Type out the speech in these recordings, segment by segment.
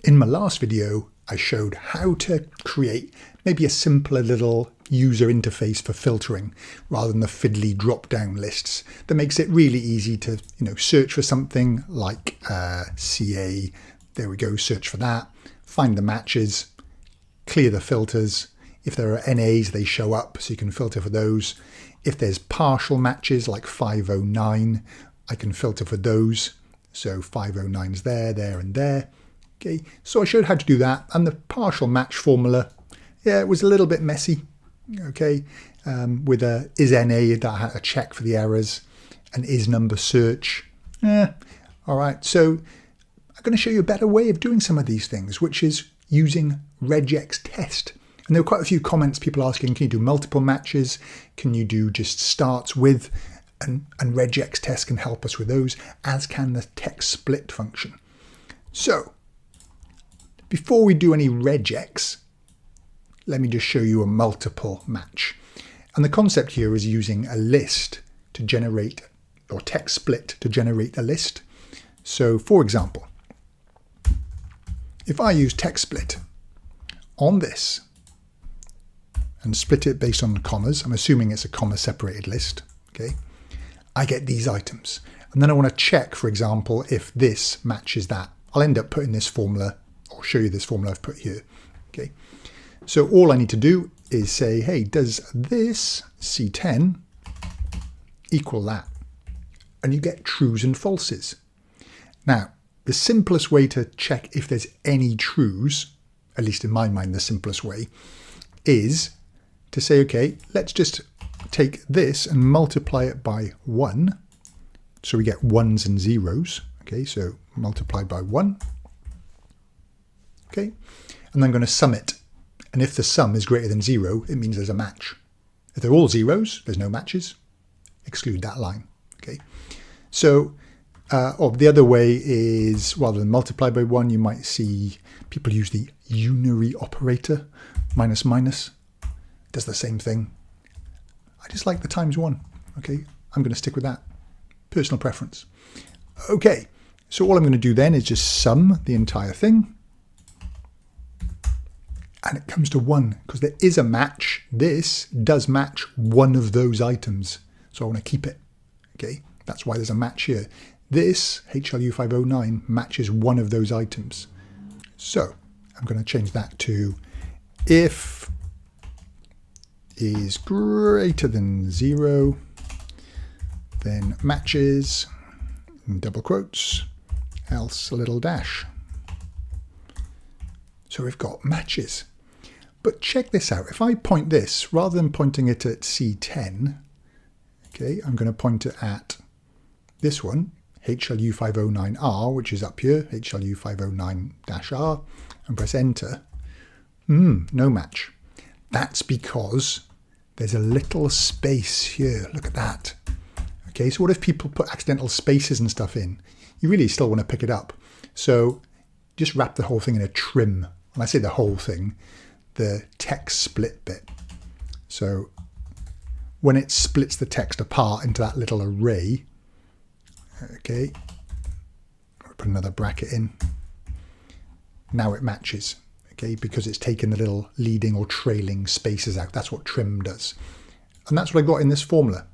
In my last video, I showed how to create maybe a simpler little user interface for filtering rather than the fiddly drop-down lists that makes it really easy to, search for something like CA. There we go, search for that, find the matches, clear the filters. If there are NAs, they show up, so you can filter for those. If there's partial matches like 509, I can filter for those. So 509's there, and there. Okay, so I showed how to do that, and the partial match formula, it was a little bit messy, okay, with a isNA that I had to check for the errors, an isNumber search. All right, so I'm going to show you a better way of doing some of these things, which is using REGEXTEST. And there were quite a few comments, people asking, can you do multiple matches? Can you do just starts with? And REGEXTEST can help us with those, as can the TEXTSPLIT function. So, before we do any regex, let me just show you a multiple match. And the concept here is using a list to generate, or TEXTSPLIT to generate a list. So for example, if I use TEXTSPLIT on this and split it based on commas, I'm assuming it's a comma separated list, okay, I get these items. And then I want to check, for example, if this matches that. I'll end up putting this formula, or show you this formula I've put here. Okay, so all I need to do is say, hey, does this C10 equal that? And you get trues and falses. Now, the simplest way to check if there's any trues, at least in my mind, the simplest way, is to say, okay, let's just take this and multiply it by 1. So we get ones and zeros. Okay, so multiply by 1. Okay, and then I'm going to sum it. And if the sum is greater than 0, it means there's a match. If they're all zeros, there's no matches. Exclude that line. Okay, so the other way is, rather than multiply by 1, you might see people use the unary operator, minus minus. Does the same thing. I just like the times 1. Okay, I'm going to stick with that. Personal preference. Okay, so all I'm going to do then is just sum the entire thing. And it comes to 1 because there is a match. This does match one of those items. So I want to keep it. Okay, that's why there's a match here. This HLU509 matches one of those items. So I'm going to change that to if is greater than 0, then matches, in double quotes, else a little dash. So we've got matches. But check this out. If I point this, rather than pointing it at C10, okay, I'm going to point it at this one, HLU509R, which is up here, HLU509-R, and press enter. No match. That's because there's a little space here. Look at that. Okay, so what if people put accidental spaces and stuff in? You really still want to pick it up. So just wrap the whole thing in a trim. When I say the whole thing, the text split bit. So when it splits the text apart into that little array, okay, I'll put another bracket in. Now it matches. Okay, because it's taken the little leading or trailing spaces out. That's what trim does. And that's what I got in this formula.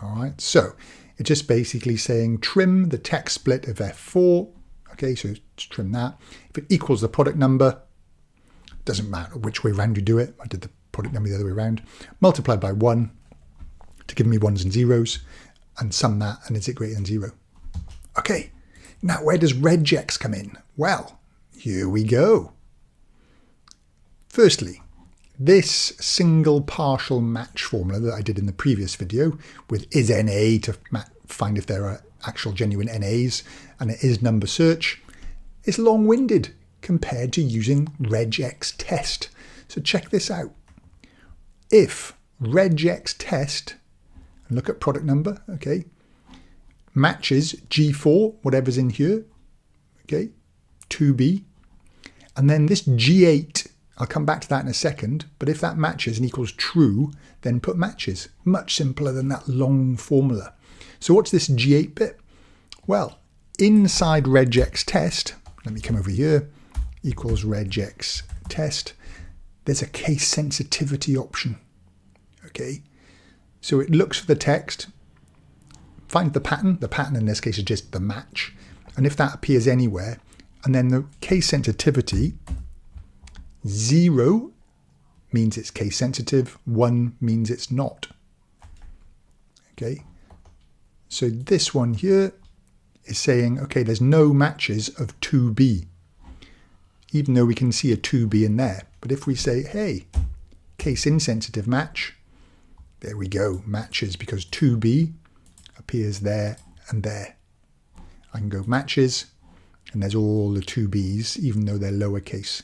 All right, so it's just basically saying trim the text split of F4. Okay, so just trim that. If it equals the product number, doesn't matter which way around you do it. I did the product number the other way around. Multiply by 1 to give me ones and zeros, and sum that, and is it greater than 0? Okay, now where does regex come in? Well, here we go. Firstly, this single partial match formula that I did in the previous video with isNA to find if there are actual genuine NAs and it is number search is long-winded compared to using REGEXTEST. So check this out. If REGEXTEST, and look at product number, okay, matches G4, whatever's in here, okay, 2B, and then this G8, I'll come back to that in a second, but if that matches and equals true, then put matches. Much simpler than that long formula. So what's this G8 bit? Well, inside REGEXTEST, let me come over here, equals regex test, there's a case sensitivity option. Okay, so it looks for the text, finds the pattern. The pattern in this case is just the match. And if that appears anywhere, and then the case sensitivity, 0 means it's case sensitive, 1 means it's not. Okay, so this one here is saying, okay, there's no matches of 2B, even though we can see a 2B in there. But if we say, hey, case insensitive match, there we go, matches, because 2B appears there and there. I can go matches, and there's all the 2Bs, even though they're lowercase.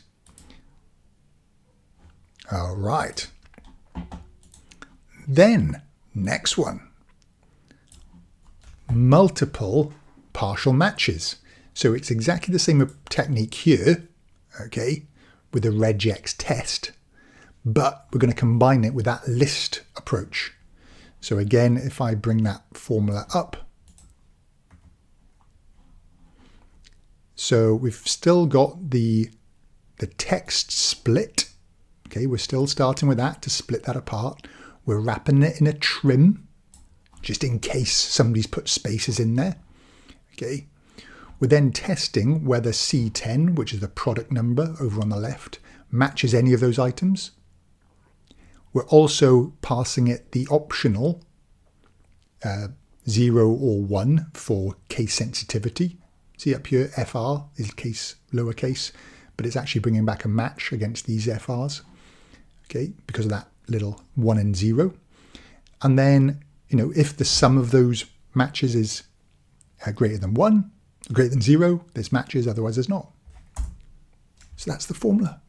All right. Then, next one. Multiple partial matches. So it's exactly the same technique here, okay, with a regex test, but we're going to combine it with that list approach. So again, if I bring that formula up, so we've still got the text split. Okay, we're still starting with that to split that apart. We're wrapping it in a trim, just in case somebody's put spaces in there. Okay, we're then testing whether C10, which is the product number over on the left, matches any of those items. We're also passing it the optional 0 or 1 for case sensitivity. See up here, FR is case lowercase, but it's actually bringing back a match against these FRs, okay, because of that little 1 and 0. And then, you know, if the sum of those matches is greater than 1, greater than 0, there's matches, otherwise there's not. So that's the formula.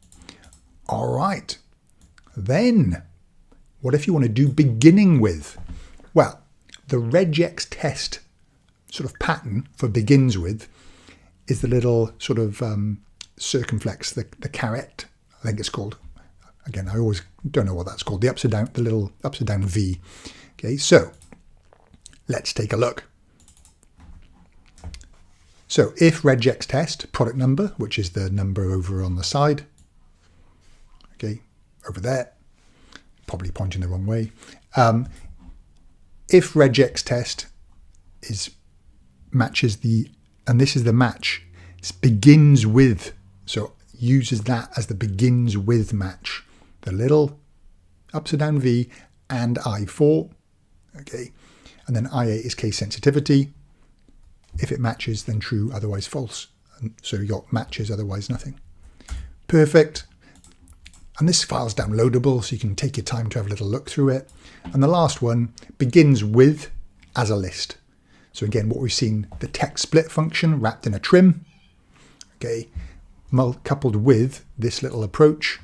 All right. Then, what if you want to do beginning with? Well, the regex test sort of pattern for begins with is the little sort of circumflex, the caret, I think it's called. Again, I always don't know what that's called. The upside down, the little upside down V. Okay, so let's take a look. So if regex test product number, which is the number over on the side, okay, over there, probably pointing the wrong way. If regex test matches the, and this is the match, it begins with, so uses that as the begins with match, the little upside down V and I4, okay, and then I8 is case sensitivity. If it matches, then true, otherwise false. And so you got matches, otherwise nothing. Perfect. And this file's downloadable, so you can take your time to have a little look through it. And the last one begins with as a list. So again, what we've seen, the text split function wrapped in a trim, okay, coupled with this little approach.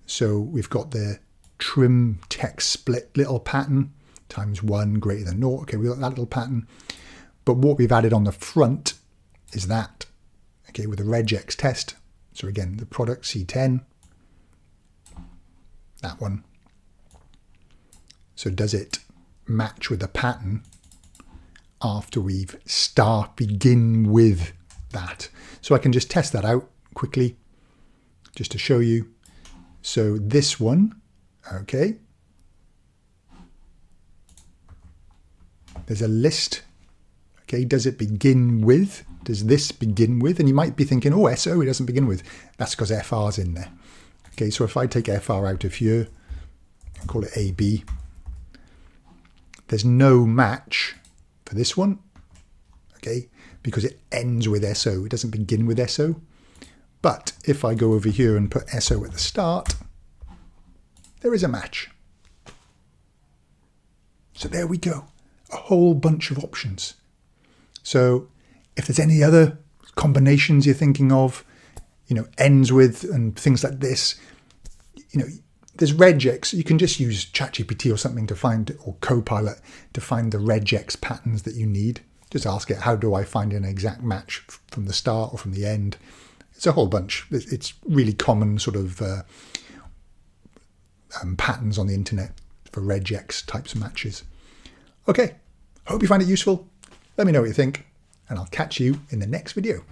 So we've got the trim text split little pattern times 1 greater than 0. Okay, we've got that little pattern. But what we've added on the front is that, okay, with the regex test. So again, the product C10, that one. So does it match with the pattern after we've begin with that? So I can just test that out quickly, just to show you. So this one, okay, there's a list. Okay, does it begin with? Does this begin with? And you might be thinking, oh, SO, it doesn't begin with. That's because FR's in there. Okay, so if I take FR out of here and call it AB, there's no match for this one, okay, because it ends with SO. It doesn't begin with SO. But if I go over here and put SO at the start, there is a match. So there we go. A whole bunch of options. So if there's any other combinations you're thinking of, you know, ends with and things like this, you know, there's regex. You can just use ChatGPT or something to find, or Copilot to find the regex patterns that you need. Just ask it, how do I find an exact match from the start or from the end? It's a whole bunch. It's really common sort of patterns on the internet for regex types of matches. Okay, hope you find it useful. Let me know what you think, and I'll catch you in the next video.